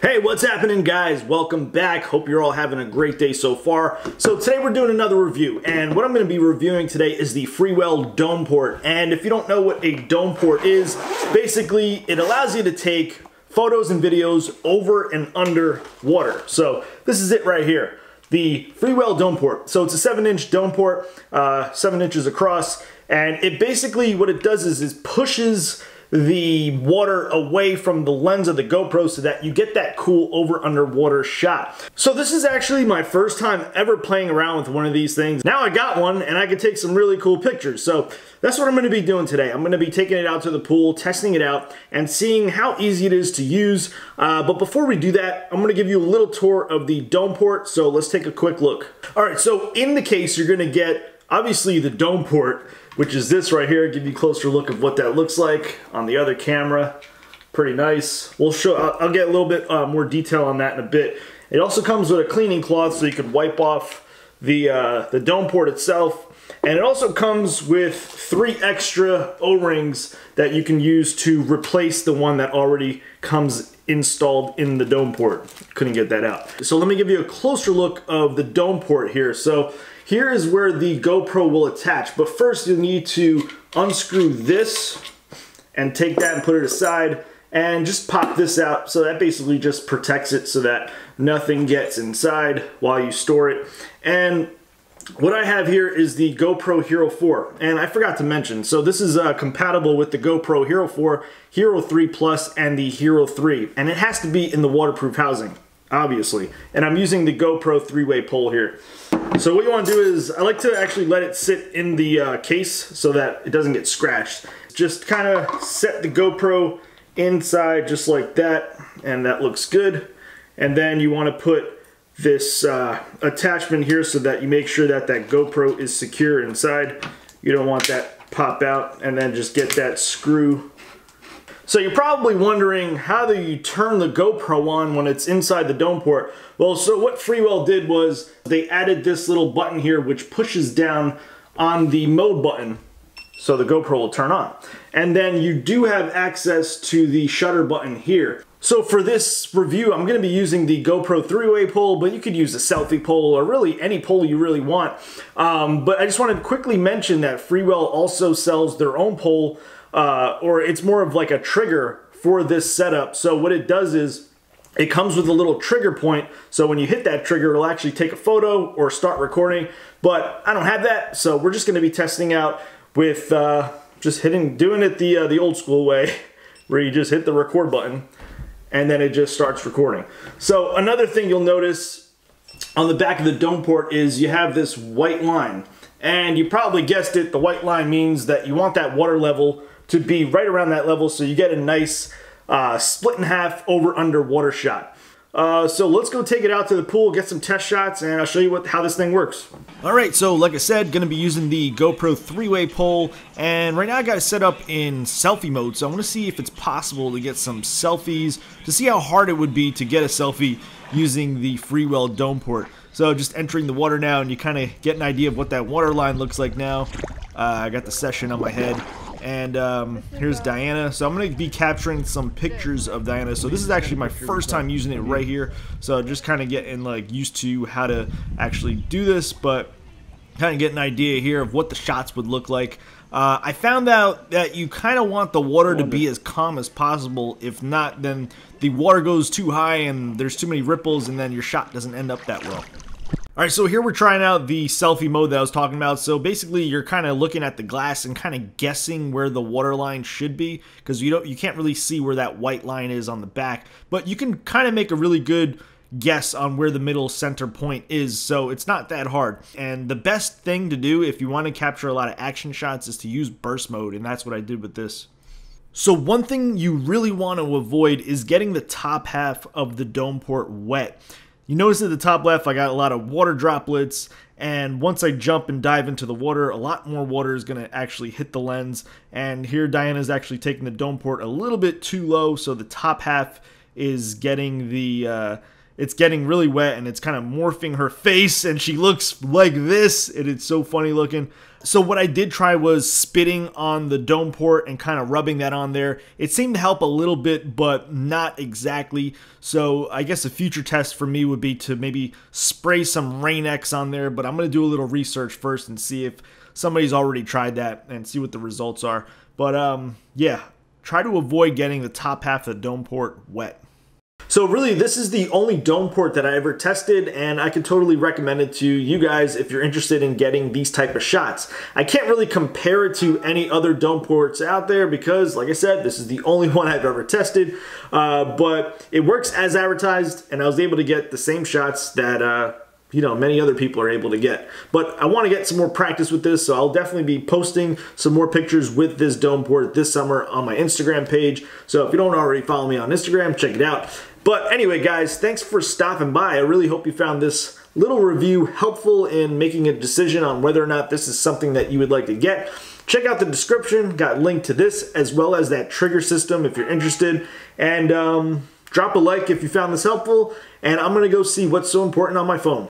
Hey, what's happening, guys? Welcome back. Hope you're all having a great day so far. So today we're doing another review, and what I'm going to be reviewing today is the Freewell Dome Port. And if you don't know what a dome port is, basically it allows you to take photos and videos over and under water. So this is it right here, the Freewell Dome Port. So it's a 7-inch dome port, 7 inches across, and it basically, what it does is it pushes the water away from the lens of the GoPro so that you get that cool over underwater shot. So this is actually my first time ever playing around with one of these things. Now I got one and I can take some really cool pictures. So that's what I'm going to be doing today. I'm going to be taking it out to the pool, testing it out, and seeing how easy it is to use. But before we do that, I'm going to give you a little tour of the dome port. So let's take a quick look. All right, so in the case, you're going to get obviously the dome port, which is this right here. Give you a closer look of what that looks like on the other camera. Pretty nice. We'll show. I'll get a little bit more detail on that in a bit. It also comes with a cleaning cloth so you can wipe off the dome port itself. And it also comes with 3 extra O-rings that you can use to replace the one that already comes installed in the dome port. Couldn't get that out. So let me give you a closer look of the dome port here. So here is where the GoPro will attach, but first you'll need to unscrew this and take that and put it aside and just pop this out. So that basically just protects it so that nothing gets inside while you store it. And what I have here is the GoPro Hero 4, and I forgot to mention, so this is compatible with the GoPro Hero 4, Hero 3 Plus, and the Hero 3, and it has to be in the waterproof housing, obviously. And I'm using the GoPro 3-way pole here. So what you want to do is, I like to actually let it sit in the case so that it doesn't get scratched. Just kind of set the GoPro inside just like that, and that looks good. And then you want to put this attachment here so that you make sure that that GoPro is secure inside. You don't want that pop out, and then just get that screw. So you're probably wondering, how do you turn the GoPro on when it's inside the dome port? Well, so what Freewell did was they added this little button here which pushes down on the mode button so the GoPro will turn on. And then you do have access to the shutter button here. So for this review, I'm going to be using the GoPro 3-way pole, but you could use a selfie pole or really any pole you really want. But I just wanted to quickly mention that Freewell also sells their own pole, or it's more of like a trigger for this setup. So what it does is it comes with a little trigger point. So when you hit that trigger, it'll actually take a photo or start recording. But I don't have that, so we're just going to be testing out with just doing it the old school way, where you just hit the record button and then it just starts recording. So another thing you'll notice on the back of the dome port is you have this white line. And you probably guessed it, the white line means that you want that water level to be right around that level so you get a nice split in half over underwater shot. So let's go take it out to the pool, get some test shots, and I'll show you how this thing works. Alright, so like I said, going to be using the GoPro 3-way pole, and right now I got it set up in selfie mode, so I want to see if it's possible to get some selfies, to see how hard it would be to get a selfie using the Freewell Dome Port. So just entering the water now, and you kind of get an idea of what that water line looks like now. I got the session on my head. And here's Diana. So I'm going to be capturing some pictures of Diana. So this is actually my first time using it right here. So just kind of getting like used to how to actually do this, but kind of get an idea here of what the shots would look like. I found out that you kind of want the water to be as calm as possible. If not, then the water goes too high and there's too many ripples, and then your shot doesn't end up that well. Alright, so here we're trying out the selfie mode that I was talking about. So basically you're kind of looking at the glass and kind of guessing where the water line should be, because you can't really see where that white line is on the back, but you can kind of make a really good guess on where the middle center point is, so it's not that hard. And the best thing to do if you want to capture a lot of action shots is to use burst mode, and that's what I did with this. So one thing you really want to avoid is getting the top half of the dome port wet. You notice at the top left I got a lot of water droplets, and once I jump and dive into the water, a lot more water is going to actually hit the lens. And here Diana's actually taking the dome port a little bit too low, so the top half is getting the it's getting really wet and it's kind of morphing her face and she looks like this. It is so funny looking. So what I did try was spitting on the dome port and kind of rubbing that on there. It seemed to help a little bit, but not exactly. So I guess a future test for me would be to maybe spray some Rain-X on there, but I'm going to do a little research first and see if somebody's already tried that and see what the results are. But yeah, try to avoid getting the top half of the dome port wet. So really, this is the only dome port that I ever tested, and I can totally recommend it to you guys if you're interested in getting these type of shots. I can't really compare it to any other dome ports out there because, like I said, this is the only one I've ever tested, but it works as advertised, and I was able to get the same shots that you know, many other people are able to get. But I want to get some more practice with this, so I'll definitely be posting some more pictures with this dome port this summer on my Instagram page. So if you don't already follow me on Instagram, check it out. But anyway, guys, thanks for stopping by. I really hope you found this little review helpful in making a decision on whether or not this is something that you would like to get. Check out the description, got a link to this as well as that trigger system if you're interested. And drop a like if you found this helpful. And I'm going to go see what's so important on my phone.